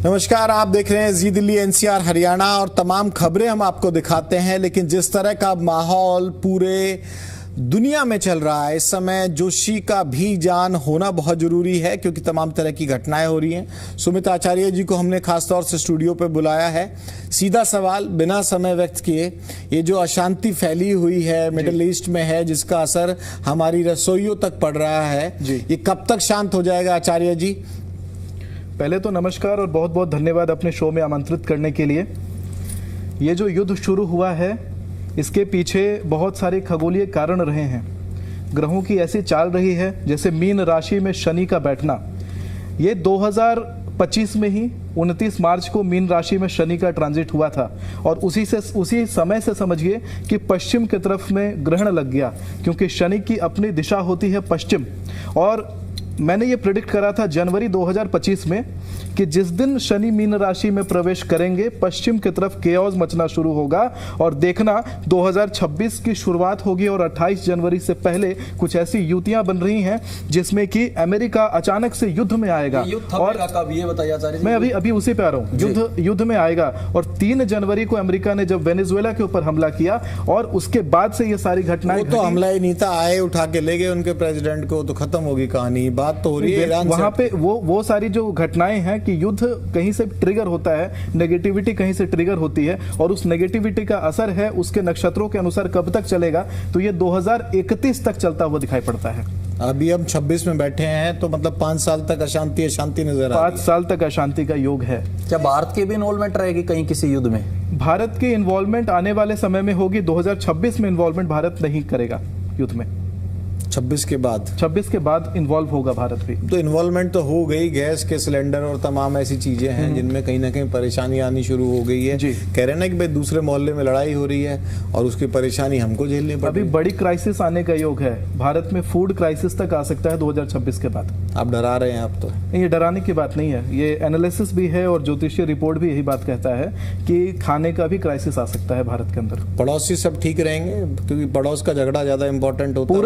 नमस्कार, आप देख रहे हैं जी दिल्ली एनसीआर हरियाणा और तमाम खबरें हम आपको दिखाते हैं। लेकिन जिस तरह का माहौल पूरे दुनिया में चल रहा है इस समय, जोशी का भी जान होना बहुत जरूरी है क्योंकि तमाम तरह की घटनाएं हो रही हैं। सुमित आचार्य जी को हमने खासतौर से स्टूडियो पे बुलाया है। सीधा सवाल बिना समय व्यक्त किए, ये जो अशांति फैली हुई है मिडिल ईस्ट में है, जिसका असर हमारी रसोइयों तक पड़ रहा है, ये कब तक शांत हो जाएगा आचार्य जी? पहले तो नमस्कार और बहुत बहुत धन्यवाद अपने शो में आमंत्रित करने के लिए। ये जो युद्ध शुरू हुआ है इसके पीछे बहुत सारे खगोलीय कारण रहे हैं। ग्रहों की ऐसी चाल रही है जैसे मीन राशि में शनि का बैठना। ये 2025 में ही 29 मार्च को मीन राशि में शनि का ट्रांजिट हुआ था और उसी समय से समझिए कि पश्चिम की तरफ में ग्रहण लग गया, क्योंकि शनि की अपनी दिशा होती है पश्चिम। और मैंने ये प्रेडिक्ट करा था जनवरी 2025 में कि जिस दिन शनि मीन राशि में प्रवेश करेंगे पश्चिम की तरफ केओस मचना शुरू होगा और देखना 2026 की शुरुआत होगी और 28 जनवरी से पहले कुछ ऐसी युतियां बन रही हैं जिसमें कि अमेरिका अचानक से युद्ध में आएगा। और कब ये बताइए, मैं अभी उसी पे आ रहा हूँ। युद्ध में आएगा और 3 जनवरी को अमेरिका ने जब वेनेजुएला के ऊपर हमला किया और उसके बाद से ये सारी घटनाएं, तो हमला ही नहीं था, आए उठा के ले गए उनके प्रेसिडेंट को, तो खत्म होगी कहानी। बात तो हो रही है ईरान वहां पे वो सारी जो घटनाएं हैं कि युद्ध कहीं से ट्रिगर होता है, नेगेटिविटी कहीं से ट्रिगर होती है और उस नेगेटिविटी का असर है उसके नक्षत्रों के अनुसार कब तक चलेगा, तो ये 2031 तक चलता हुआ दिखाई पड़ता है। अभी हम 26 में बैठे हैं तो मतलब 5 साल तक अशांति नजर आ रही है। 5 साल तक अशांति का योग है। क्या भारत की भी इन्वॉल्वमेंट रहेगी कहीं किसी युद्ध में? भारत की इन्वॉल्वमेंट आने वाले समय में होगी। 2026 में इन्वॉल्वमेंट भारत नहीं करेगा युद्ध में। 26 के बाद इन्वॉल्व होगा भारत भी। तो इन्वॉल्वमेंट तो हो गई, गैस के सिलेंडर और तमाम ऐसी चीजें हैं जिनमें कहीं ना कहीं परेशानी आनी शुरू हो गई है। कह रहे हैं ना कि भाई दूसरे मोहल्ले में लड़ाई हो रही है और उसकी परेशानी हमको झेलनी पड़ रही है। अभी बड़ी क्राइसिस आने का योग है। भारत में फूड क्राइसिस तक आ सकता है 2026 के बाद। आप डरा रहे हैं? आप तो ये डराने की बात नहीं है, ये एनालिसिस भी है और ज्योतिषीय रिपोर्ट भी यही बात कहता है कि खाने का भी क्राइसिस आ सकता है भारत के अंदर। पड़ोसी सब ठीक रहेंगे क्योंकि पड़ोस का झगड़ा ज्यादा इंपॉर्टेंट होता है।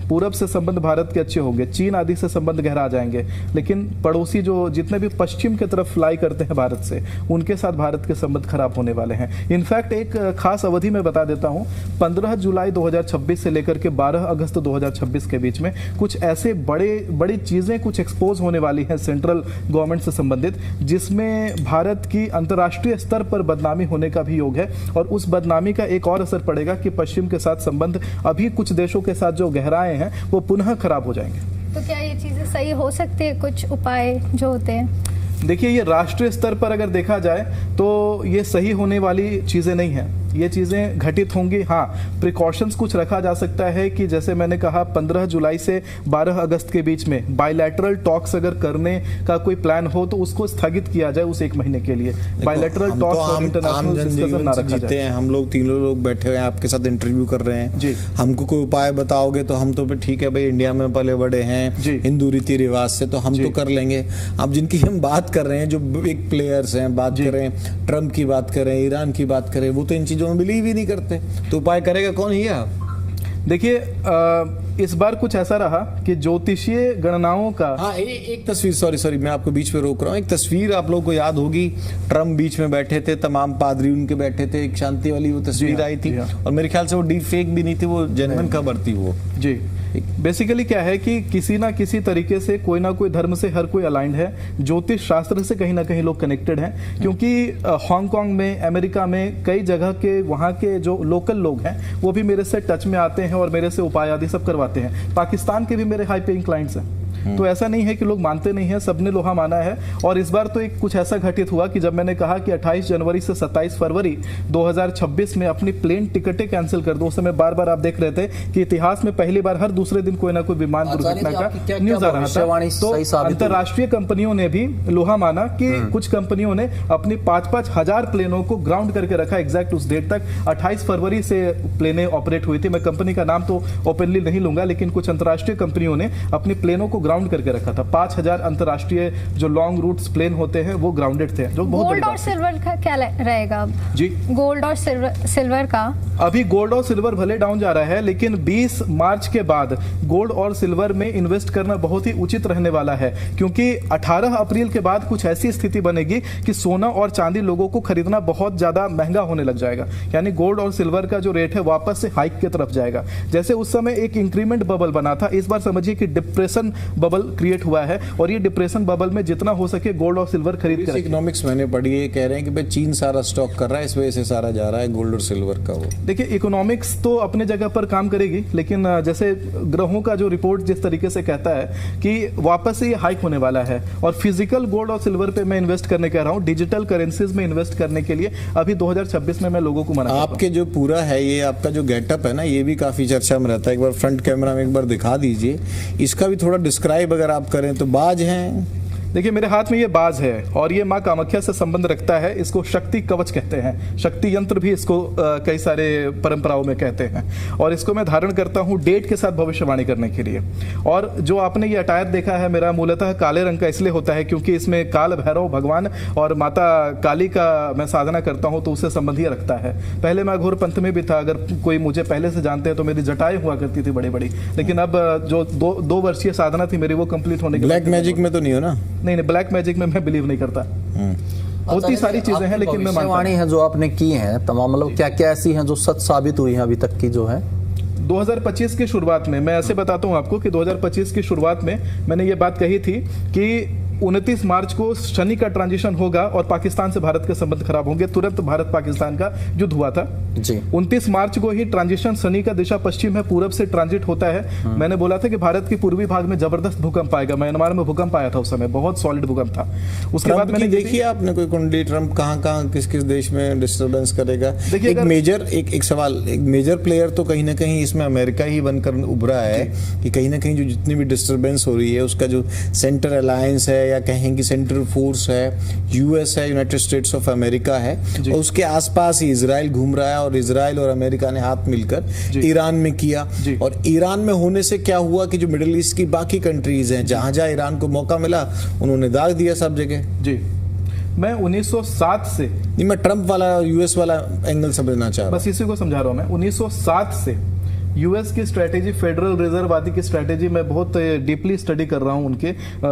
पूरब से संबंध भारत के अच्छे होंगे, चीन आदि से संबंध गहरा जाएंगे, लेकिन पड़ोसी जो जितने भी पश्चिम की तरफ फ्लाई करते हैं भारत से, उनके साथ भारत के संबंध खराब होने वाले हैं। इनफैक्ट एक खास अवधि में बता देता हूं, 15 जुलाई 2026 से लेकर के 12 अगस्त 2026 के बीच में कुछ ऐसे बड़ी चीजें कुछ एक्सपोज होने वाली हैं सेंट्रल गवर्नमेंट से संबंधित, जिसमें भारत की अंतर्राष्ट्रीय स्तर पर बदनामी होने का भी योग है। और उस बदनामी का एक और असर पड़ेगा कि पश्चिम के साथ संबंध अभी कुछ देशों के साथ जो गहराए हैं वो पुनः खराब हो जाएंगे। तो क्या ये चीजें सही हो सकती है? कुछ उपाय जो होते हैं, देखिए, ये राष्ट्रीय स्तर पर अगर देखा जाए तो ये सही होने वाली चीजें नहीं है। ये चीजें घटित होंगी। हाँ, प्रिकॉशंस कुछ रखा जा सकता है कि जैसे मैंने कहा 15 जुलाई से 12 अगस्त के बीच में बायलैटरल टॉक्स अगर करने का कोई प्लान हो तो उसको स्थगित किया जाए उस 1 महीने के लिए। बायलैटरल टॉक्स और इंटरनेशनल डिस्कशन ना रखा जाए। हम लोग तीनों लोग बैठे हुए हैं, आपके साथ इंटरव्यू कर रहे हैं जी। हमको कोई उपाय बताओगे तो हम तो ठीक है भाई, इंडिया में पले बड़े हैं हिंदू रीति रिवाज से, तो हम तो कर लेंगे। अब जिनकी हम बात कर रहे हैं, जो बिग प्लेयर्स हैं, बात कर रहे हैं, ट्रम्प की बात कर रहे हैं, ईरान की बात कर रहे हैं, वो तो इन चीजों में बिलीव ही नहीं करते। तो उपाय करेगा कौन? ही आप देखिए, इस बार कुछ ऐसा रहा कि ज्योतिषीय गणनाओं का। हाँ, एक तस्वीर, सॉरी मैं आपको बीच में रोक रहा हूँ। एक तस्वीर आप लोगों को याद होगी, ट्रम्प बीच में बैठे थे, तमाम पादरी उनके बैठे थे, एक शांति वाली वो तस्वीर आई थी। और मेरे ख्याल से वो डीप फेक भी नहीं थी, वो जेन्युइन खबर थी वो। जी, बेसिकली क्या है कि किसी ना किसी तरीके से कोई ना कोई धर्म से हर कोई अलाइंड है। ज्योतिष शास्त्र से कहीं ना कहीं लोग कनेक्टेड हैं, क्योंकि हांगकांग में, अमेरिका में कई जगह के वहाँ के जो लोकल लोग हैं वो भी मेरे से टच में आते हैं और मेरे से उपाय आदि सब करवाते हैं। पाकिस्तान के भी मेरे हाई पेइंग क्लाइंट्स हैं। तो ऐसा नहीं है कि लोग मानते नहीं है, सबने लोहा माना है। और इस बार तो एक कुछ ऐसा घटित हुआ कि जब मैंने कहा कि 28 जनवरी से 27 फरवरी 2026 में अपनी प्लेन टिकटें कैंसिल कर दो, उस समय बार बार आप देख रहे थे कि इतिहास में पहली बार हर दूसरे दिन कोई ना कोई विमान दुर्घटना का न्यूज आ रहा था। तो अंतरराष्ट्रीय कंपनियों ने भी लोहा माना कि कुछ कंपनियों ने अपनी 5-5 हजार प्लेनों को ग्राउंड करके रखा एग्जैक्ट उस डेट तक। 28 फरवरी से प्लेनें ऑपरेट हुई थी। मैं कंपनी का नाम तो ओपनली नहीं लूंगा, लेकिन कुछ अंतरराष्ट्रीय कंपनियों ने अपनी प्लेनों को ग्राउंड करके रखा था। 5000 अंतर्राष्ट्रीय जो लॉन्ग रूट्स प्लेन होते हैं वो ग्राउंडेड थे, जो बहुत बड़ी गोल्ड और बात है। सिल्वर का क्या रहेगा अब? जी, गोल्ड और सिल्वर का अभी गोल्ड और सिल्वर भले डाउन जा रहा है, लेकिन 20 मार्च के बाद गोल्ड और सिल्वर में इन्वेस्ट करना बहुत ही उचित रहने वाला है, क्योंकि 18 अप्रैल के बाद कुछ ऐसी स्थिति बनेगी कि सोना और चांदी लोगों को खरीदना बहुत ज्यादा महंगा होने लग जाएगा। यानी गोल्ड और सिल्वर का जो रेट है वापस से हाइक की तरफ जाएगा। जैसे उस समय एक इंक्रीमेंट बबल बना था, इस बार समझिए कि डिप्रेशन बबल क्रिएट हुआ है, और ये डिप्रेशन बबल में जितना हो सके गोल्ड और सिल्वर खरीद कर। इकोनॉमिक्स मैंने पढ़ी है, कह रहे हैं कि भाई चीन सारा स्टॉक कर रहा है, इस वजह से सारा जा रहा है गोल्ड और सिल्वर का। वो देखिए, इकोनॉमिक्स तो अपने जगह पर काम करेगी, लेकिन जैसे ग्रहों का जो रिपोर्ट जिस तरीके से कहता है कि वापस से ये हाइक होने वाला है, और फिजिकल गोल्ड और सिल्वर पे मैं इन्वेस्ट करने कह रहा हूँ, डिजिटल करेंसीज में इन्वेस्ट करने के लिए अभी 2026 में मैं लोगों को मना करता हूं। आपके जो पूरा है, ये आपका जो गेटअप है ना, ये भी काफी चर्चा में रहता है। एक बार फ्रंट कैमरा में एक बार दिखा दीजिए, इसका भी थोड़ा डिस्क्राइब अगर आप करें तो। बाज हैं, देखिए मेरे हाथ में ये बाज है, और ये माँ कामाख्या से संबंध रखता है। इसको शक्ति कवच कहते हैं, शक्ति यंत्र भी इसको कई सारे परंपराओं में कहते हैं, और इसको मैं धारण करता हूँ डेट के साथ भविष्यवाणी करने के लिए। और जो आपने ये अटायर देखा है मेरा, मूलतः काले रंग का इसलिए होता है क्योंकि इसमें काल भैरव भगवान और माता काली का मैं साधना करता हूँ, तो उससे संबंध ही रखता है। पहले मैं अघोर पंथ में भी था, अगर कोई मुझे पहले से जानते हैं तो मेरी जटाएं हुआ करती थी बड़ी बड़ी, लेकिन अब जो दो वर्षीय साधना थी मेरी, वो कंप्लीट होने के ब्लैक मैजिक में तो नहीं हो ना? नहीं, ब्लैक मैजिक में मैं बिलीव नहीं करता। होती सारी चीजें हैं, लेकिन मैं मानता भविष्यवाणी है जो आपने की है तमाम, मतलब क्या क्या ऐसी हैं जो सच साबित हुई हैं अभी तक की जो है? 2025 की शुरुआत में मैं ऐसे बताता हूं आपको कि 2025 की शुरुआत में मैंने ये बात कही थी कि 29 मार्च को शनि का ट्रांजिशन होगा और पाकिस्तान से भारत के संबंध खराब होंगे। तुरंत भारत पाकिस्तान का युद्ध हुआ था जी। 29 मार्च को ही ट्रांजिशन, शनि का दिशा पश्चिम है, पूरब से ट्रांजिट होता है। मैंने बोला था कि भारत के पूर्वी भाग में जबरदस्त भूकंप आएगा। म्यांमार में भूकंप आया था उस समय, बहुत सॉलिड भूकंप था। उसके बाद मैंने देखी आपने कोई कुंडली, ट्रंप कहाँ किस किस देश में डिस्टर्बेंस करेगा? देखिए, एक सवाल, एक मेजर प्लेयर तो कहीं ना कहीं इसमें अमेरिका ही बनकर उभरा है कि कहीं ना कहीं जो जितनी भी डिस्टर्बेंस हो रही है उसका जो सेंटर अलायंस है, या कहें कि सेंट्रल फोर्स है, यूएस है, यूनाइटेड स्टेट्स ऑफ अमेरिका है, और उसके आसपास ही इजराइल घूम रहा है, और इजराइल और अमेरिका ने हाथ मिलकर ईरान में किया। और ईरान में होने से क्या हुआ कि जो मिडिल ईस्ट की बाकी कंट्रीज हैं, जहां जहां ईरान को मौका मिला उन्होंने दाग दिया सब जगह। जी, मैं 1907 से, नहीं, मैं ट्रंप वाला यूएस वाला एंगल समझना चाह रहा बस इसी को समझा रहा हूं मैं। 1907 से यूएस की स्ट्रेटेजी, फेडरल रिजर्व आदि की स्ट्रेटेजी मैं बहुत डीपली स्टडी कर रहा हूं,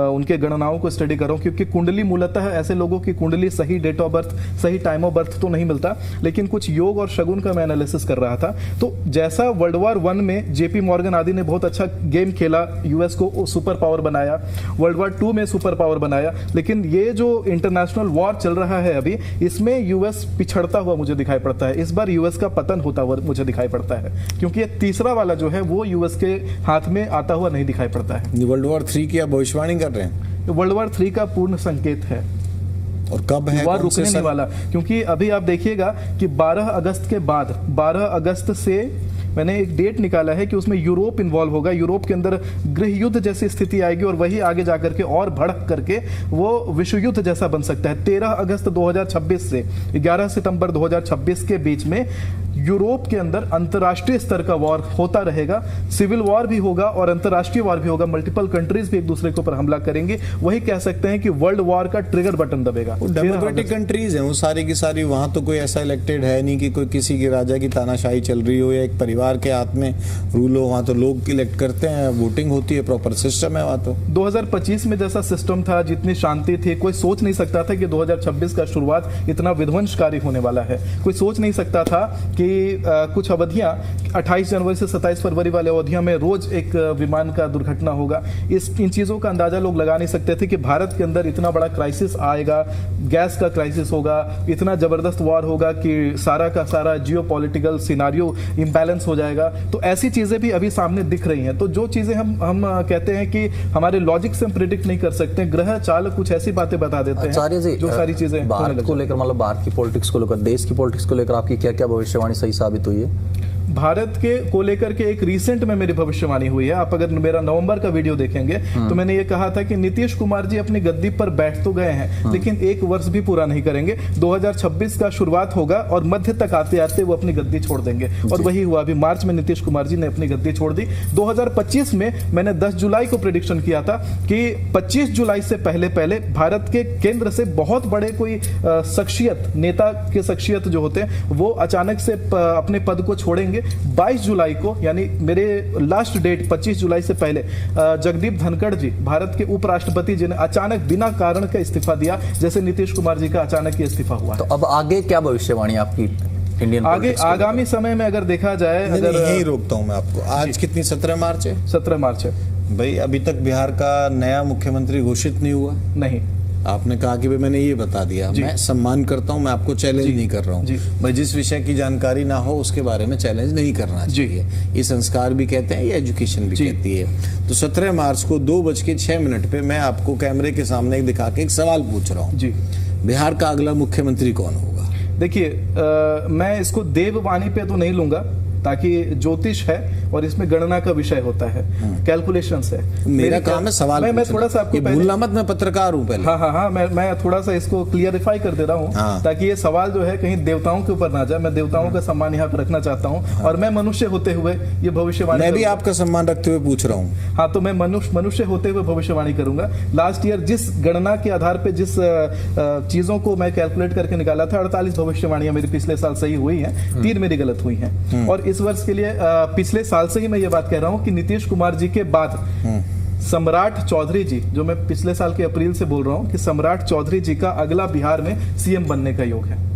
उनके गणनाओं को स्टडी कर रहा हूं, क्योंकि कुंडली मूलतः ऐसे लोगों की कुंडली सही डेट ऑफ बर्थ, सही टाइम ऑफ बर्थ तो नहीं मिलता, लेकिन कुछ योग और शगुन का मैं एनालिसिस कर रहा था। तो जैसा वर्ल्ड वॉर 1 में जेपी मॉर्गन आदि ने बहुत अच्छा गेम खेला, यूएस को सुपर पावर बनाया, वर्ल्ड वॉर 2 में सुपर पावर बनाया, लेकिन ये जो इंटरनेशनल वॉर चल रहा है अभी, इसमें यूएस पिछड़ता हुआ मुझे दिखाई पड़ता है। इस बार यूएस का पतन होता हुआ मुझे दिखाई पड़ता है, क्योंकि ये तीसरा वाला जो है वो यूएस के हाथ में आता हुआ नहीं दिखाई पड़ता है। वर्ल्ड वॉर 3 की आप भविष्यवाणी कर रहे हैं? वर्ल्ड वॉर 3 का पूर्ण संकेत है, और कब है? वॉर रुकने नहीं वाला, क्योंकि अभी आप देखिएगा कि 12 अगस्त के बाद, 12 अगस्त से मैंने एक डेट निकाला है कि उसमें यूरोप इन्वॉल्व होगा। यूरोप के अंदर गृह युद्ध जैसी स्थिति आएगी, और वही आगे जाकर के और भड़क करके वो विश्व युद्ध जैसा बन सकता है। 13 अगस्त 2026 से 11 सितंबर 2026 के बीच में यूरोप के अंदर अंतर्राष्ट्रीय स्तर का वॉर होता रहेगा। सिविल वॉर भी होगा और अंतर्राष्ट्रीय वॉर भी होगा। मल्टीपल कंट्रीज भी एक दूसरे के ऊपर हमला करेंगे। वही कह सकते हैं कि वर्ल्ड वॉर का ट्रिगर बटन दबेगा। डेमोक्रेटिक कंट्रीज हैं वो सारी की सारी, वहां तो कोई ऐसा इलेक्टेड है नहीं कि कोई किसी के राजा की तानाशाही चल रही हो या एक परिवार के हाथ में रूल हो। वहां तो लोग इलेक्ट करते हैं, वोटिंग होती है, प्रॉपर सिस्टम है वहां तो। 2025 में जैसा सिस्टम था, जितनी शांति थी, कोई सोच नहीं सकता था कि 2026 का शुरुआत इतना विध्वंसकारी होने वाला है। कोई सोच नहीं सकता था कि कुछ अवधियां 28 जनवरी से 27 फरवरी वाले अवधियां में रोज एक विमान का दुर्घटना होगा। इन चीजों का अंदाजा लोग लगा नहीं सकते थे कि भारत के अंदर इतना बड़ा क्राइसिस आएगा, गैस का क्राइसिस होगा, इतना जबरदस्त वॉर होगा कि सारा का सारा जियोपॉलिटिकल सिनारियो इम्बैलेंस हो जाएगा। तो ऐसी चीजें भी अभी सामने दिख रही हैं। तो जो चीजें हम कहते हैं कि हमारे लॉजिक से हम प्रिडिक्ट नहीं कर सकते, ग्रह चाल कुछ ऐसी बातें बता देते हैं जो सारी चीजें भारत को लेकर, मतलब भारत की पॉलिटिक्स को लेकर, देश की पॉलिटिक्स को लेकर आपकी क्या क्या भविष्यवाणी सही साबित हुई है? भारत के को लेकर के एक रिसेंट में मेरी भविष्यवाणी हुई है। आप अगर मेरा नवंबर का वीडियो देखेंगे तो मैंने ये कहा था कि नीतीश कुमार जी अपनी गद्दी पर बैठ तो गए हैं, लेकिन एक वर्ष भी पूरा नहीं करेंगे। 2026 का शुरुआत होगा और मध्य तक आते आते वो अपनी गद्दी छोड़ देंगे, और वही हुआ। अभी मार्च में नीतीश कुमार जी ने अपनी गद्दी छोड़ दी। 2025 में मैंने 10 जुलाई को प्रेडिक्शन किया था कि 25 जुलाई से पहले पहले भारत के केंद्र से बहुत बड़े कोई शख्सियत, नेता के शख्सियत जो होते हैं वो अचानक से अपने पद को छोड़ेंगे। 22 जुलाई को, यानी मेरे लास्ट डेट 25 जुलाई से पहले, जगदीप धनखड़ जी, भारत के उपराष्ट्रपति जी ने अचानक बिना कारण का इस्तीफा दिया, जैसे नीतीश कुमार जी का अचानक ही इस्तीफा हुआ। तो अब आगे क्या भविष्यवाणी आपकी इंडियन आगे आगामी समय में अगर देखा जाए, अगर यही रोकता हूं मैं आपको। आज कितनी 17 मार्च है? 17 मार्च है भाई, अभी तक बिहार का नया मुख्यमंत्री घोषित नहीं हुआ। नहीं, आपने कहा कि भाई मैंने ये बता दिया। मैं सम्मान करता हूं, मैं आपको चैलेंज नहीं कर रहा हूं। भाई जिस विषय की जानकारी ना हो उसके बारे में चैलेंज नहीं करना चाहिए। ये संस्कार भी कहते हैं, ये एजुकेशन भी कहती है। तो 17 मार्च को 2:06 पे मैं आपको कैमरे के सामने दिखा के एक सवाल पूछ रहा हूँ जी, बिहार का अगला मुख्यमंत्री कौन होगा? देखिए, मैं इसको देववाणी पे तो नहीं लूंगा, ताकि ज्योतिष है और इसमें गणना का विषय होता है, कैलकुलेशंस है। मेरा काम है सवाल मैं थोड़ा सा आपको भूलना मत, मैं पत्रकार हूं पहले। हाँ, मैं थोड़ा सा इसको क्लियरिफाई कर दे रहा हूँ, ताकि ये सवाल जो है कहीं देवताओं के ऊपर ना जाए। मैं देवताओं का सम्मान यहाँ पे रखना चाहता हूँ, और मैं मनुष्य होते हुए ये भविष्यवाणी, मैं भी आपका सम्मान रखते हुए पूछ रहा हूँ। हाँ, तो मैं मनुष्य होते हुए भविष्यवाणी करूंगा। लास्ट ईयर जिस गणना के आधार पे जिस चीजों को मैं कैलकुलेट करके निकाला था, 48 भविष्यवाणियां मेरी पिछले साल सही हुई हैं, 3 मेरी गलत हुई हैं। और इस वर्ष के लिए पिछले साल से ही मैं ये बात कह रहा हूं कि नीतीश कुमार जी के बाद सम्राट चौधरी जी, जो मैं पिछले साल के अप्रैल से बोल रहा हूं कि सम्राट चौधरी जी का अगला बिहार में सीएम बनने का योग है।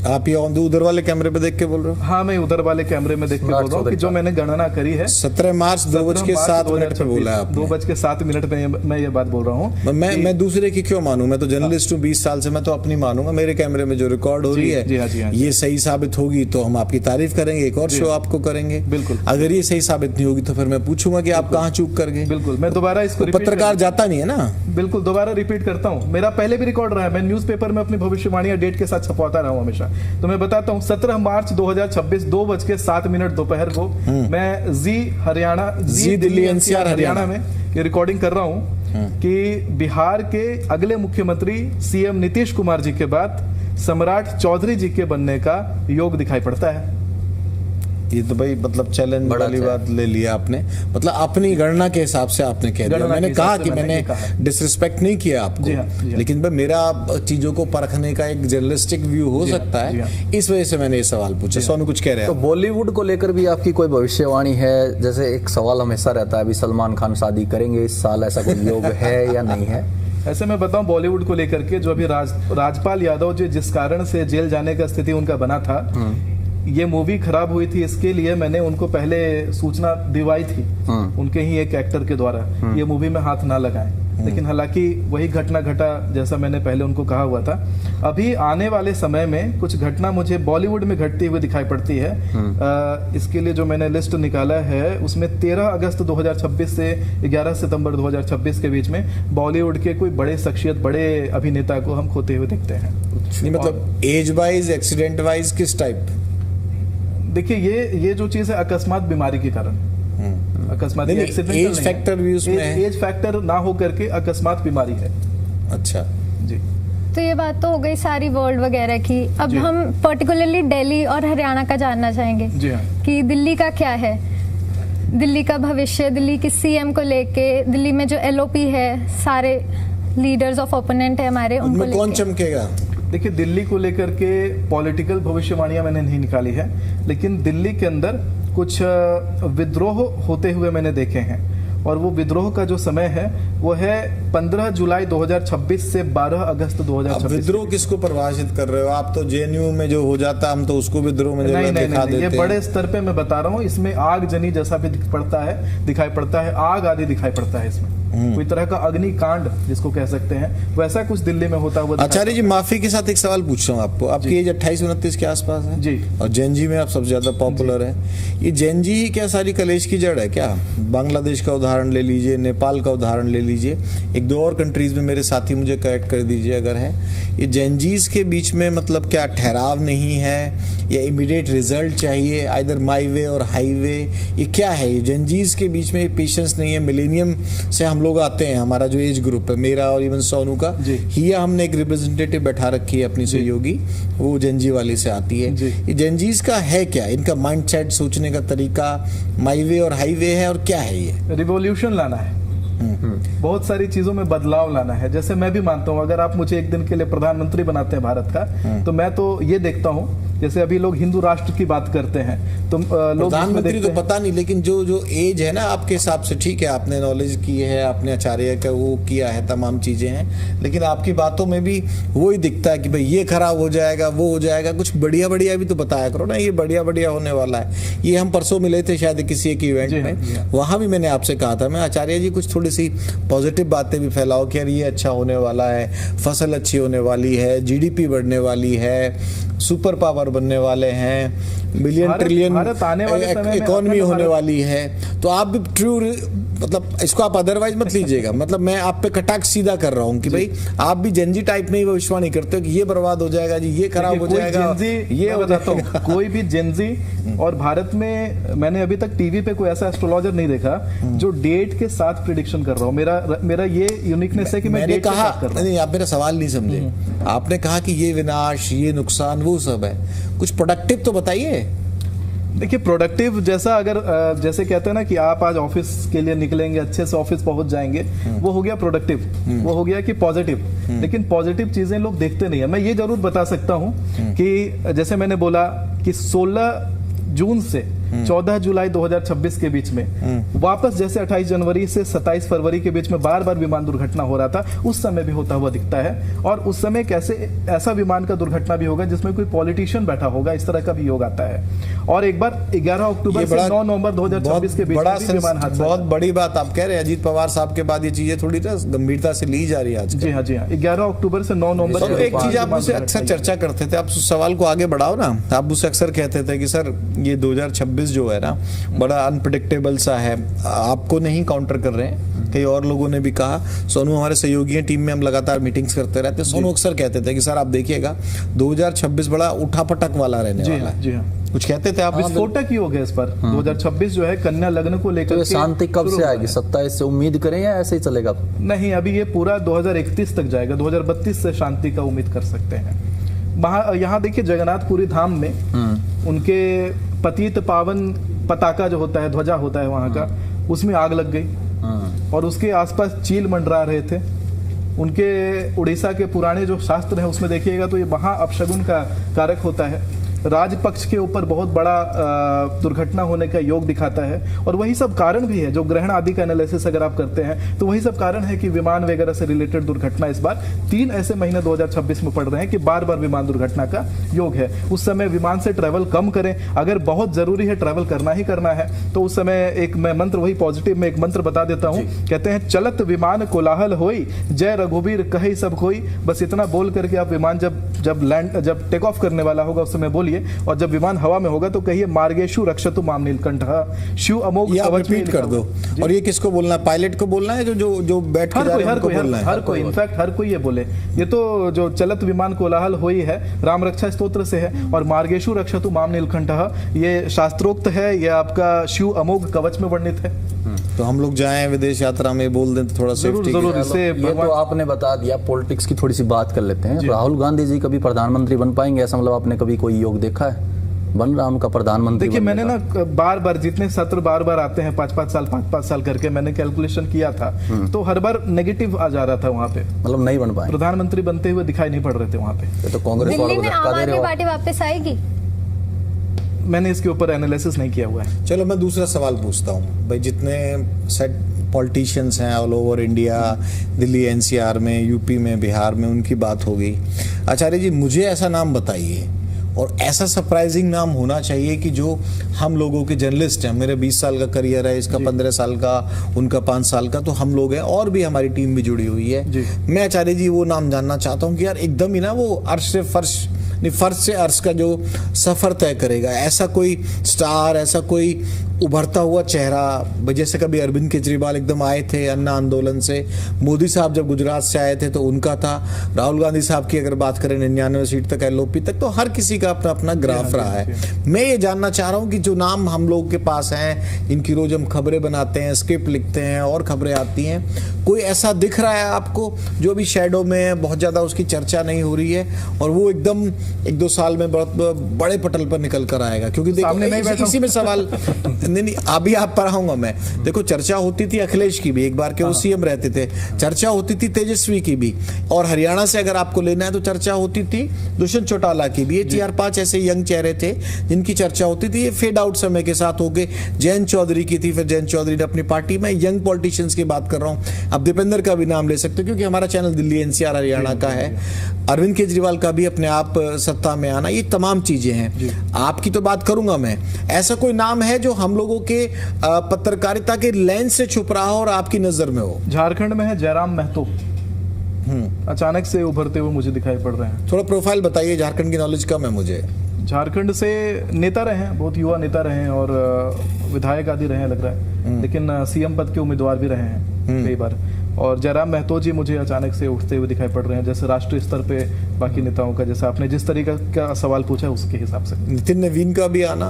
आप ये उधर वाले कैमरे पे देख के बोल रहे हो? हाँ, मैं उधर वाले कैमरे में देख के बोल रहा हूँ कि जो मैंने गणना करी है। 17 मार्च 2:07 पे बोला है आपने। 2:07 पे मैं ये बात बोल रहा हूँ। मैं दूसरे की क्यों मानूं? मैं तो जर्नलिस्ट हूँ 20 साल से, मैं तो अपनी मानूंगा। मेरे कैमरे में जो रिकॉर्ड हो रही है ये सही साबित होगी तो हम आपकी तारीफ करेंगे, एक और शो आपको करेंगे। बिल्कुल। अगर ये सही साबित नहीं होगी तो फिर मैं पूछूंगा कि आप कहाँ चूक कर गए। बिल्कुल, मैं दोबारा इसको पत्रकार जाता नहीं है ना। बिल्कुल, दोबारा रिपीट करता हूँ। मेरा पहले भी रिकॉर्ड रहा है, मैं न्यूज़पेपर में अपनी भविष्यवाणियां डेट के साथ छपवाता रहा हूँ हमेशा। तो मैं बताता हूँ, 17 मार्च 2026 2:07 दोपहर को मैं जी दिल्ली एनसीआर हरियाणा में ये रिकॉर्डिंग कर रहा हूं कि बिहार के अगले मुख्यमंत्री सीएम नीतीश कुमार जी के बाद सम्राट चौधरी जी के बनने का योग दिखाई पड़ता है। ये तो भाई मतलब चैलेंज वाली बात ले लिया आपने, मतलब अपनी गणना के हिसाब से आपने कह दिया। मैंने कहा कि मैंने डिसरिस्पेक्ट नहीं किया आपको। जी हाँ। लेकिन भाई मेरा चीजों को परखने का एक जर्नलिस्टिक व्यू हो सकता है, इस वजह से मैंने ये सवाल पूछा। सोनू कुछ कह रहे हैं? तो बॉलीवुड को लेकर भी आपकी कोई भविष्यवाणी है? जैसे एक सवाल हमेशा रहता है, अभी सलमान खान शादी करेंगे इस साल, ऐसा कोई योग है या नहीं है? ऐसे मैं बताऊं, बॉलीवुड को लेकर के जो अभी राजपाल यादव जो जिस कारण से जेल जाने का स्थिति उनका बना था, ये मूवी खराब हुई थी, इसके लिए मैंने उनको पहले सूचना दिलवाई थी उनके ही एक एक्टर के द्वारा, ये मूवी में हाथ ना लगाएं। लेकिन हालांकि वही घटना घटा जैसा मैंने पहले उनको कहा हुआ था। अभी आने वाले समय में कुछ घटना मुझे बॉलीवुड में घटती हुई दिखाई पड़ती है। इसके लिए जो मैंने लिस्ट निकाला है उसमें 13 अगस्त 2026 से 11 सितंबर 2026 के बीच में बॉलीवुड के कोई बड़े शख्सियत, बड़े अभिनेता को हम खोते हुए देखते हैं। नहीं, मतलब एज वाइज, एक्सीडेंट वाइज, किस टाइप? देखिए, ये जो चीज है अकस्मात बीमारी के कारण, अकस्मात एज फैक्टर भी उसमें है। एज फैक्टर ना हो करके अकस्मात बीमारी है। अच्छा जी। तो ये बात तो हो गई सारी वर्ल्ड वगैरह की। अब हम पर्टिकुलरली दिल्ली और हरियाणा का जानना चाहेंगे। जी हाँ। कि दिल्ली का क्या है, दिल्ली का भविष्य, दिल्ली की सीएम को लेके, दिल्ली में जो एलओपी है, सारे लीडर्स ऑफ ओपोनेंट है हमारे, उनको लेके कौन चमकेगा? देखिए, दिल्ली को लेकर के पॉलिटिकल भविष्यवाणियां मैंने नहीं निकाली है, लेकिन दिल्ली के अंदर कुछ विद्रोह होते हुए मैंने देखे हैं, और वो विद्रोह का जो समय है वो है 15 जुलाई 2026 से 12 अगस्त 2026। विद्रोह किसको परिभाषित कर रहे हो आप? तो जेएनयू में जो हो जाता हम तो उसको विद्रोह में नहीं, दिखा देते हैं। ये बड़े स्तर पे मैं बता रहा हूँ, इसमें आग जनी जैसा भी दिखाई पड़ता है, आग आदि दिखाई पड़ता है इसमें। कोई तरह का अग्निकांड जिसको कह सकते हैं, वैसा कुछ दिल्ली में होता हुआ। आचार्य जी, माफी के साथ एक सवाल पूछ रहा हूँ आपको। आपकी एज 28-29 के आसपास है जी, और जैनजी में आप सबसे ज्यादा पॉपुलर है। ये जैनजी ही क्या सारी कलेश की जड़ है क्या? बांग्लादेश का उदाहरण ले लीजिए, नेपाल का उदाहरण ले लीजिए, एक दो और कंट्रीज में मेरे साथी मुझे करेक्ट कर दीजिए अगर है। ये जेनजीज के बीच में मतलब क्या ठहराव नहीं है या इमीडिएट रिजल्ट चाहिए, आइदर माई वे और हाईवे, ये क्या है? ये जेनजीज के बीच में पेशेंस नहीं है। मिलेनियम से हम लोग आते हैं, हमारा जो एज ग्रुप है, मेरा और इवन सोनू का, हिया हमने एक रिप्रेजेंटेटिव बैठा रखी है अपनी सहयोगी, वो जेनजी वाली से आती है। ये जेनजीज का है क्या? इनका माइंडसेट, सोचने का तरीका माई वे और हाईवे है, और क्या है ये? रिवॉल्यूशन लाना है, बहुत सारी चीजों में बदलाव लाना है। जैसे मैं भी मानता हूं, अगर आप मुझे एक दिन के लिए प्रधानमंत्री बनाते हैं भारत का, तो मैं तो ये देखता हूं, जैसे अभी लोग हिंदू राष्ट्र की बात करते हैं, तो लोग प्रधानमंत्री तो पता नहीं, लेकिन जो एज है ना आपके हिसाब से, ठीक है आपने नॉलेज की है, आपने आचार्य का वो किया है, तमाम चीजें हैं, लेकिन आपकी बातों में भी वो ही दिखता है कि भाई ये खराब हो जाएगा, वो हो जाएगा। कुछ बढ़िया बढ़िया भी तो बताया करो ना, ये बढ़िया बढ़िया होने वाला है। ये हम परसों मिले थे शायद किसी एक इवेंट में, वहां भी मैंने आपसे कहा था, मैं आचार्य जी कुछ थोड़ी सी पॉजिटिव बातें भी फैलाओ कि यार ये अच्छा होने वाला है, फसल अच्छी होने वाली है, जीडीपी बढ़ने वाली है, सुपर पावर बनने वाले हैं, बिलियन ट्रिलियन इकोनॉमी होने वाली है। तो आप भी ट्रू, मतलब इसको आप अदरवाइज मत लीजिएगा, मतलब मैं आप पे कटाक्ष सीधा कर रहा हूँ कि भाई आप भी जेनजी टाइप में ही विश्वास नहीं करते हो कि ये बर्बाद हो जाएगा जी, ये खराब हो जाएगा, ये बताता हूँ। कोई भी जेनजी, और भारत में मैंने अभी तक टीवी पे कोई ऐसा एस्ट्रोलॉजर नहीं देखा जो डेट के साथ प्रिडिक्शन कर रहा हूँ। मेरा ये यूनिकनेस है कि मैंने कहा, नहीं आप मेरा सवाल नहीं समझे, आपने कहा कि ये विनाश, ये नुकसान, वो सब है, कुछ प्रोडक्टिव तो बताइए। देखिए प्रोडक्टिव जैसा, अगर जैसे कहते हैं ना कि आप आज ऑफिस के लिए निकलेंगे, अच्छे से ऑफिस पहुंच जाएंगे, वो हो गया प्रोडक्टिव, वो हो गया कि पॉजिटिव। लेकिन पॉजिटिव चीजें लोग देखते नहीं है। मैं ये जरूर बता सकता हूं कि जैसे मैंने बोला कि 16 जून से 14 जुलाई 2026 के बीच में वापस जैसे 28 जनवरी से 27 फरवरी के बीच में बार बार विमान दुर्घटना हो रहा था, उस समय भी होता हुआ दिखता है। और उस समय कैसे ऐसा विमान का दुर्घटना भी होगा जिसमें कोई पॉलिटिशियन बैठा होगा, इस तरह का भी योग आता है। और एक बार 11 अक्टूबर से 9 नवंबर 2026 के बीच में विमान हादसा, बहुत बड़ी बात आप कह रहे हैं। अजीत पवार साहब के बाद ये चीजें थोड़ी गंभीरता से ली जा रही है आज। जी हाँ, जी हाँ, 11 अक्टूबर से 9 नवंबर। तो एक चीज आप मुझसे अक्सर चर्चा करते थे, आप उस सवाल को आगे बढ़ाओ ना, आप मुझसे अक्सर कहते थे कि सर ये 2026 जो है ना बड़ा अनप्रेडिक्टेबल सा है, आपको नहीं काउंटर कर रहे हैं, कई और लोगों ने भी कहा। सोनू हमारे सहयोगी हैं, टीम में हम लगातार मीटिंग्स करते रहते हैं। सोनू अक्सर कहते थे कि सर आप देखिएगा 2026 बड़ा उठापटक वाला रहने वाला है। जी हाँ, कुछ कहते थे आप? विस्फोटक ही हो गया इस पर। 2026 जो है कन्या लग्न को लेकर, तो शांति कब से आएगी? 27 से उम्मीद करें या ऐसे ही चलेगा? नहीं, अभी ये पूरा 2031 तक जाएगा। 2032 से शांति का उम्मीद कर सकते हैं। यहाँ देखिए जगन्नाथपुरी धाम में उनके पतित पावन पताका जो होता है, ध्वजा होता है वहां का, उसमें आग लग गई और उसके आसपास चील मंडरा रहे थे। उनके उड़ीसा के पुराने जो शास्त्र है उसमें देखिएगा तो ये महा अपशगुन का कारक होता है। राजपक्ष के ऊपर बहुत बड़ा दुर्घटना होने का योग दिखाता है। और वही सब कारण भी है जो ग्रहण आदि का एनालिसिस अगर आप करते हैं तो वही सब कारण है कि विमान वगैरह से रिलेटेड दुर्घटना इस बार 3 ऐसे महीने 2026 में पड़ रहे हैं कि बार बार विमान दुर्घटना का योग है। उस समय विमान से ट्रैवल कम करें, अगर बहुत जरूरी है ट्रैवल करना ही करना है तो उस समय एक मैं मंत्र, वही पॉजिटिव में एक मंत्र बता देता हूँ। कहते हैं चलत विमान कोलाहल होई, जय रघुवीर कहे सब कोई। बस इतना बोल करके आप विमान जब टेक ऑफ करने वाला होगा उस समय बोलिए, और जब विमान हवा में होगा तो कहिए मार्गेशु रक्षतु माम नीलकंठः शिव अमोघ कवच में। कर दो। और ये किसको बोलना है? पायलट को बोलना है जो बैठ के हर कोई इनफैक्ट हर कोई ये बोले। ये तो जो चलत विमान कोलाहल हुई है राम रक्षा स्तोत्र से है। और मार्गेशु रक्षतु माम नीलकंठः ये शास्त्रोक्त है, ये आपका शिव अमोघ कवच में वर्णित है। तो हम लोग जाएं विदेश यात्रा में, बोल दें तो थोड़ा जरूर इससे ये तो आपने बता दिया। पॉलिटिक्स की थोड़ी सी बात कर लेते हैं। राहुल गांधी जी कभी प्रधानमंत्री बन पाएंगे ऐसा, मतलब आपने कभी कोई योग देखा है बन रहा उनका प्रधानमंत्री? देखिए मैंने ना बार जितने सत्र बार आते हैं 5-5 साल करके, मैंने कैलकुलेशन किया था तो हर बार नेगेटिव आ जा रहा था वहाँ पे, मतलब नहीं बन पाए, प्रधानमंत्री बनते हुए दिखाई नहीं पड़ रहे थे वहाँ पे। तो कांग्रेस दिल्ली में आम आदमी पार्टी वापस आएगी? मैंने इसके ऊपर एनालिसिस नहीं किया हुआ है। चलो मैं दूसरा सवाल पूछता हूँ भाई, जितने सेट पॉलिटिशियंस हैं all over India, Delhi NCR में, यूपी में, बिहार में, उनकी बात हो गई। आचार्य जी मुझे ऐसा नाम बताइए, और ऐसा सरप्राइजिंग नाम होना चाहिए कि जो हम लोगों के जर्नलिस्ट हैं, मेरे 20 साल का करियर है, इसका 15 साल का, उनका 5 साल का, तो हम लोग हैं और भी हमारी टीम भी जुड़ी हुई है। मैं आचार्य जी वो नाम जानना चाहता हूँ कि यार एकदम ही ना वो अर्श से फर्श, फर्श से अर्श का जो सफर तय करेगा, ऐसा कोई स्टार, ऐसा कोई उभरता हुआ चेहरा, जैसे कभी अरविंद केजरीवाल एकदम आए थे अन्ना आंदोलन से, मोदी साहब जब गुजरात से आए थे तो उनका था, राहुल गांधी साहब की अगर बात करें 99 सीट तक एलओपी तक, तो हर किसी का अपना अपना ग्राफ रहा है। मैं ये जानना चाह रहा हूँ कि जो नाम हम लोगों के पास हैं, इनकी रोज हम खबरें बनाते हैं, स्क्रिप्ट लिखते हैं और खबरें आती हैं, कोई ऐसा दिख रहा है आपको जो अभी शैडो में है, बहुत ज्यादा उसकी चर्चा नहीं हो रही है और वो एकदम 1-2 साल में बहुत बड़े पटल पर निकल कर आएगा? क्योंकि देखो इसी में सवाल नहीं अभी आप पर आऊंगा मैं। देखो चर्चा होती थी अखिलेश की भी, एक बार के वो सीएम रहते थे, चर्चा होती थी तेजस्वी की भी, और हरियाणा से अगर आपको लेना है तो चर्चा होती थी दुष्यंत चौटाला की भी। ये 4-5 ऐसे यंग चेहरे थे जिनकी चर्चा होती थी। ये फेड आउट समय के साथ हो गए। जयंत चौधरी की थी, फिर जयंत चौधरी ने अपनी पार्टी में, यंग पॉलिटिशियंस की बात कर रहा हूं। अब दीपेंद्र का भी नाम ले सकते हो क्योंकि हमारा चैनल दिल्ली एनसीआर हरियाणा का है। अरविंद केजरीवाल का भी अपने आप सत्ता में आना, ये तमाम चीजें हैं। आपकी तो बात करूंगा मैं, ऐसा कोई नाम है जो हम लोगों के पत्रकारिता के लेंस से छुप रहा हो और आपकी नजर में हो? झारखंड में है जयराम महतो, अचानक से उभरते हुए मुझे दिखाई पड़ रहे हैं। थोड़ा प्रोफाइल बताइए, झारखंड की नॉलेज कम है मुझे। झारखंड से नेता रहे हैं, बहुत युवा नेता रहे हैं और विधायक आदि रहे हैं लग रहा है, लेकिन सीएम पद के उम्मीदवार भी रहे हैं कई बार। और जयराम महतो जी मुझे अचानक से उठते हुए दिखाई पड़ रहे हैं, जैसे राष्ट्रीय स्तर पे बाकी नेताओं का, जैसे आपने जिस तरीके का सवाल पूछा उसके हिसाब से। नितिन नवीन का भी आना,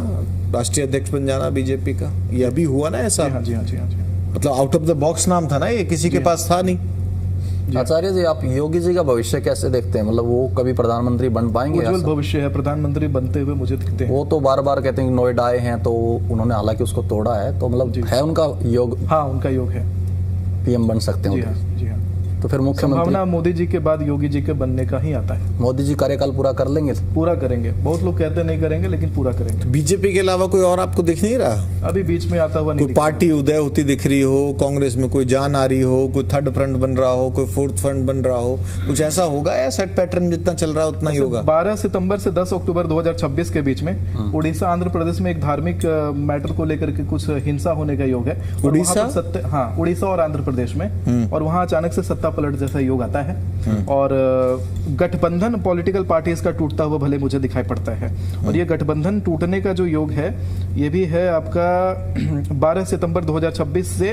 राष्ट्रीय अध्यक्ष बन जाना बीजेपी का, ये अभी हुआ ना ऐसा? हाँ जी, हाँ जी, हाँ जी। मतलब आउट ऑफ द बॉक्स नाम था ना, ये किसी के पास था नहीं। आचार्य जी, आप योगी जी का भविष्य कैसे देखते हैं? मतलब वो कभी प्रधानमंत्री बन पाएंगे? उज्जवल भविष्य है, प्रधानमंत्री बनते हुए मुझे दिखते हैं। वो तो बार बार कहते हैं नोएडा आए हैं, तो उन्होंने हालांकि उसको तोड़ा है, तो मतलब है उनका योग? हाँ, उनका योग है, पीएम बन सकते हैं। जी हाँ, जी हाँ। तो फिर मुख्यमंत्री संभावना मोदी जी के बाद योगी जी के बनने का ही आता है। मोदी जी कार्यकाल पूरा कर लेंगे? पूरा करेंगे, बहुत लोग कहते नहीं करेंगे लेकिन पूरा करेंगे। बीजेपी के अलावा कोई और आपको दिख नहीं रहा? अभी बीच में आता हुआ नहीं कोई पार्टी उदय होती दिख रही हो, कांग्रेस में कोई जान आ रही हो, कोई थर्ड फ्रंट बन रहा हो, कोई फोर्थ फ्रंट बन रहा हो, कुछ ऐसा होगा या सेट पैटर्न जितना चल रहा है उतना ही होगा? 12 सितंबर से 10 अक्टूबर 2026 के बीच में उड़ीसा आंध्र प्रदेश में एक धार्मिक मैटर को लेकर के कुछ हिंसा होने का योग है। उड़ीसा? हाँ, उड़ीसा और आंध्र प्रदेश में, और वहां अचानक से सत्ता पलट जैसा योग आता है और गठबंधन पॉलिटिकल पार्टीज का टूटता हुआ भले मुझे दिखाई पड़ता है। और ये गठबंधन टूटने का जो योग है ये भी है आपका 12 सितंबर 2026 से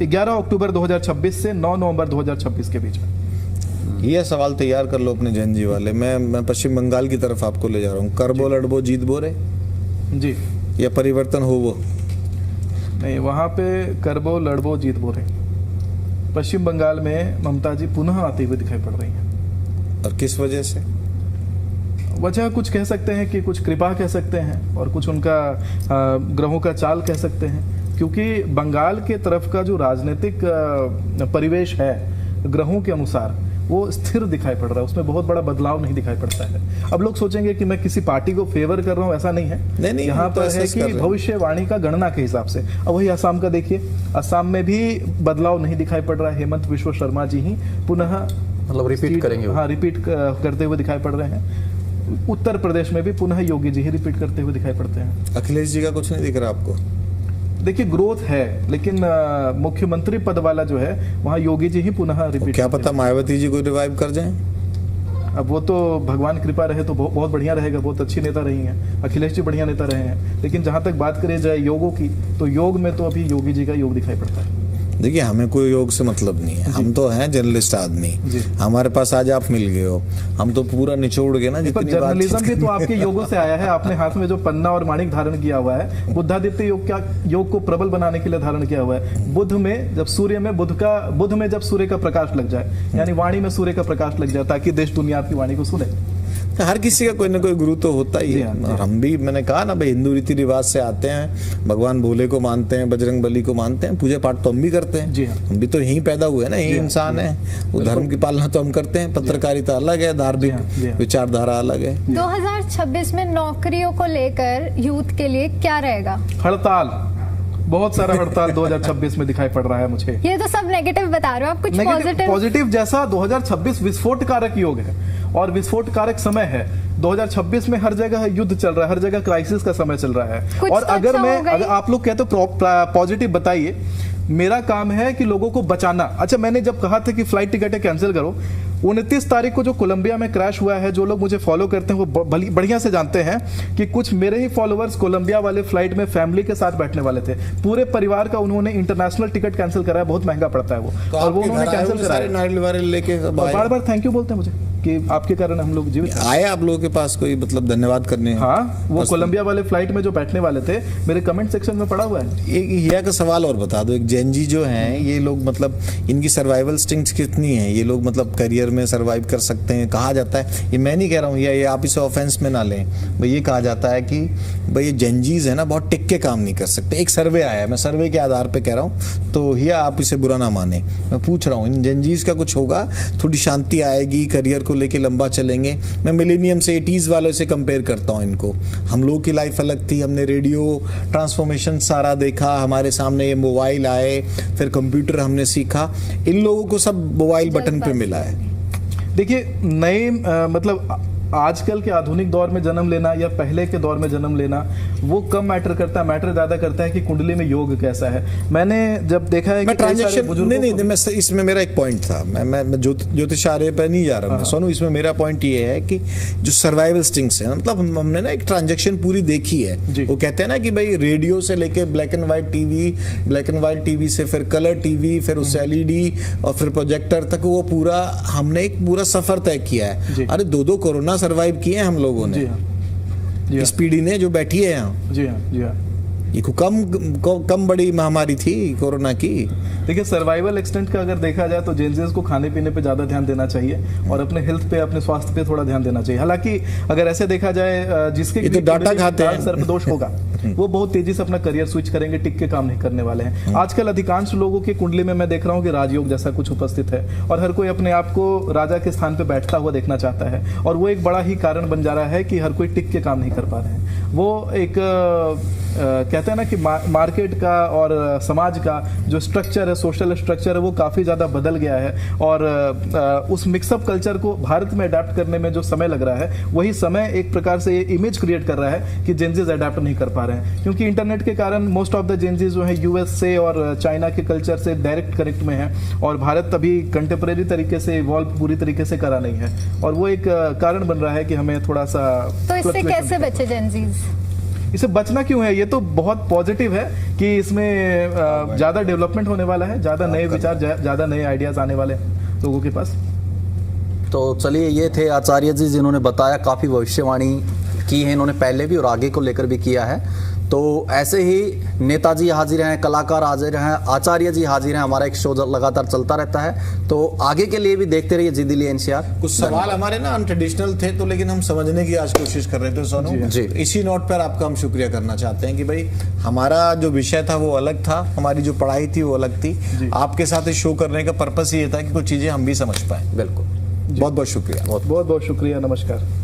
11 अक्टूबर 2026 से 9 नवंबर 2026 के बीच में। ये सवाल तैयार कर लो अपने जैन जी वाले। मैं पश्चिम बंगाल की तरफ आपको ले जा रहा हूँ। करबो लड़बो जीत बो रे जी, या परिवर्तन हो वो? नहीं, वहां पे करबो लड़बो जीत बो रे। पश्चिम बंगाल में ममता जी पुनः आते हुए दिखाई पड़ रही हैं। और किस वजह से? वजह कुछ कह सकते हैं कि कुछ कृपा कह सकते हैं और कुछ उनका ग्रहों का चाल कह सकते हैं, क्योंकि बंगाल के तरफ का जो राजनीतिक परिवेश है ग्रहों के अनुसार वो स्थिर दिखाई पड़ रहा है, उसमें बहुत बड़ा बदलाव नहीं दिखाई पड़ता है। अब लोग सोचेंगे कि मैं किसी पार्टी को फेवर कर रहा हूं, ऐसा नहीं है। नहीं, यहाँ पर है कि भविष्यवाणी का गणना के हिसाब से। अब वही असम का देखिए, असम में भी बदलाव नहीं दिखाई पड़ रहा है। हेमंत विश्व शर्मा जी ही पुनः मतलब रिपीट करेंगे? हाँ, रिपीट करते हुए दिखाई पड़ रहे हैं। उत्तर प्रदेश में भी पुनः योगी जी ही रिपीट करते हुए दिखाई पड़ते हैं। अखिलेश जी का कुछ नहीं दिख रहा आपको? देखिए, ग्रोथ है, लेकिन मुख्यमंत्री पद वाला जो है वहां योगी जी ही पुनः रिपीट। क्या पता मायावती जी को रिवाइव कर जाएं? अब वो तो भगवान कृपा रहे तो बहुत बढ़िया रहेगा, बहुत अच्छी नेता रही हैं। अखिलेश जी बढ़िया नेता रहे हैं, लेकिन जहां तक बात करें जाए योगों की, तो योग में तो अभी योगी जी का योग दिखाई पड़ता है। देखिए, हमें कोई योग से मतलब नहीं है, हम तो हैं जर्नलिस्ट आदमी। हमारे पास आज आप मिल गए हो, हम तो पूरा निचोड़ गए ना जितनी जर्नलिज्म भी तो आपके योगों से आया है। आपने हाथ में जो पन्ना और माणिक धारण किया हुआ है, बुद्धादित्य योग को प्रबल बनाने के लिए धारण किया हुआ है। बुध में जब सूर्य का प्रकाश लग जाए, यानी वाणी में सूर्य का प्रकाश लग जाए, ताकि देश दुनिया आपकी वाणी को सुने। हर किसी का कोई ना कोई गुरु तो होता ही है। और हम भी, मैंने कहा ना भाई, हिंदू रीति रिवाज से आते हैं, भगवान भोले को मानते हैं, बजरंग बली को मानते हैं, पूजा पाठ तो हम भी करते हैं। हम भी तो यहीं पैदा हुए ना, यहीं इंसान है। वो धर्म की पालना तो हम करते हैं। पत्रकारिता अलग है, धार्मिक विचारधारा अलग है। 2026 में नौकरियों को लेकर यूथ के लिए क्या रहेगा? हड़ताल, बहुत सारा हड़ताल 2026 में दिखाई पड़ रहा है मुझे। ये तो सब नेगेटिव बता रहे हो आप, कुछ पॉजिटिव जैसा 2026 विस्फोट कारक योग है और विस्फोट कारक समय है। 2026 में हर जगह युद्ध चल रहा है, हर जगह क्राइसिस का समय चल रहा है। और अगर आप लोग कहते हो पॉजिटिव बताइए, मेरा काम है कि लोगों को बचाना। अच्छा, मैंने जब कहा था कि फ्लाइट टिकटें कैंसिल करो, 29 तारीख को जो कोलंबिया में क्रैश हुआ है, जो लोग मुझे फॉलो करते हैं वो बढ़िया से जानते हैं कि कुछ मेरे ही फॉलोअर्स कोलंबिया वाले फ्लाइट में फैमिली के साथ बैठने वाले थे। पूरे परिवार का उन्होंने इंटरनेशनल टिकट कैंसिल कराया, बहुत महंगा पड़ता है वो, तो और वो उन्होंने कैंसिल कराया। नारियल वारियल लेके बार बार थैंक यू बोलते हैं मुझे कि आपके कारण हम लोग जीवित आए। आप लोगों के पास कोई मतलब धन्यवाद करने? हाँ, वो कोलंबिया वाले फ्लाइट में जो बैठने वाले थे, मेरे कमेंट सेक्शन में पड़ा हुआ है। एक हिया का सवाल और बता दो, एक जेनजी जो हैं ये लोग मतलब इनकी सर्वाइवल इंस्टिंक्ट कितनी है? ये लोग मतलब करियर में सर्वाइव कर सकते हैं? कहा जाता है, ये मैं नहीं कह रहा हूँ, ये आप इसे ऑफेंस में ना लें भाई, ये कहा जाता है कि भाई ये जेनजीज है ना बहुत टिक के काम नहीं कर सकते। एक सर्वे आया है, मैं सर्वे के आधार पे कह रहा हूँ, तो हिया आप इसे बुरा ना माने, मैं पूछ रहा हूँ इन जेनजीज का कुछ होगा? थोड़ी शांति आएगी, करियर को लेके लंबा चलेंगे। मैं मिलेनियम से 80s वालों से कंपेयर करता हूँ इनको। हम लोगों की लाइफ अलग थी, हमने रेडियो ट्रांसफॉर्मेशन सारा देखा, हमारे सामने ये मोबाइल आए, फिर कंप्यूटर हमने सीखा। इन लोगों को सब मोबाइल बटन पे मिला है। देखिए, नए मतलब आजकल के आधुनिक दौर में जन्म लेना या पहले के दौर में जन्म लेना वो कम मैटर करता है, मैटर ज्यादा करता है कि कुंडली में योग कैसा है। मैंने जब देखा है मैं कि ट्रांजैक्शन नहीं, मैं इसमें मेरा एक पॉइंट था, मैं ज्योतिषार्य पे नहीं जा रहा हूँ सोनू, इसमें मेरा पॉइंट ये है कि जो सर्वाइवल स्टिंग्स है, मतलब हमने ना एक ट्रांजैक्शन पूरी देखी है। वो कहते हैं ना कि भाई रेडियो से लेके black and white TV, black and white TV से फिर कलर टीवी, फिर उससे एलईडी और फिर प्रोजेक्टर तक, वो पूरा हमने एक पूरा सफर तय किया है। अरे 2 कोरोना सर्वाइव किए हैं हम लोगों ने, इस पीढ़ी ने जो बैठी है यहाँ। जी हाँ, जी हाँ। ये कम बड़ी महामारी थी कोरोना की। देखिए, सर्वाइवल एक्सटेंट का अगर देखा जाए तो जेनजीज को खाने पीने पे ज्यादा ध्यान देना चाहिए और अपने हेल्थ पे, अपने स्वास्थ्य पे थोड़ा ध्यान देना चाहिए। हालांकि अगर ऐसे देखा जाए जिसके तो डाटा खाते हैं, सर्पदोष होगा वो बहुत तेजी से अपना करियर स्विच करेंगे, टिक के काम नहीं करने वाले हैं। आजकल अधिकांश लोगों की कुंडली में मैं देख रहा हूँ कि राजयोग जैसा कुछ उपस्थित है और हर कोई अपने आप को राजा के स्थान पे बैठता हुआ देखना चाहता है, और वो एक बड़ा ही कारण बन जा रहा है कि हर कोई टिक के काम नहीं कर पा रहे हैं। वो एक कहते हैं ना कि मार्केट का और समाज का जो स्ट्रक्चर है, सोशल स्ट्रक्चर है, वो काफ़ी ज़्यादा बदल गया है, और उस मिक्सअप कल्चर को भारत में अडेप्ट करने में जो समय लग रहा है, वही समय एक प्रकार से ये इमेज क्रिएट कर रहा है कि जेनजीज अडेप्ट नहीं कर पा रहे हैं, क्योंकि इंटरनेट के कारण मोस्ट ऑफ द जेनजीज जो है यूएस से और चाइना के कल्चर से डायरेक्ट कनेक्ट में है, और भारत अभी कंटेम्प्रेरी तरीके से इवॉल्व पूरी तरीके से करा नहीं है, और वो एक कारण बन रहा है कि हमें थोड़ा सा। तो इससे कैसे बचे जेनजीज? इसे बचना क्यों है, ये तो बहुत पॉजिटिव है कि इसमें ज्यादा डेवलपमेंट होने वाला है, ज्यादा नए विचार, ज्यादा नए आइडियाज आने वाले हैं लोगों के पास। तो चलिए, ये थे आचार्य जी जिन्होंने बताया, काफ़ी भविष्यवाणी की है इन्होंने पहले भी और आगे को लेकर भी किया है। तो ऐसे ही नेताजी हाजिर हैं, कलाकार हाजिर हैं, आचार्य जी हाजिर हैं, हमारा एक शो लगातार चलता रहता है। तो आगे के लिए भी देखते रहिए जी दिल्ली एनसीआर। कुछ सवाल हमारे ना अनट्रेडिशनल थे, तो लेकिन हम समझने की आज कोशिश कर रहे थे सोनू जी। इसी नोट पर आपका हम शुक्रिया करना चाहते हैं कि भाई हमारा जो विषय था वो अलग था, हमारी जो पढ़ाई थी वो अलग थी। आपके साथ इस शो करने का पर्पस ये था कि कुछ चीजें हम भी समझ पाए। बिल्कुल, बहुत बहुत शुक्रिया। बहुत बहुत शुक्रिया, नमस्कार।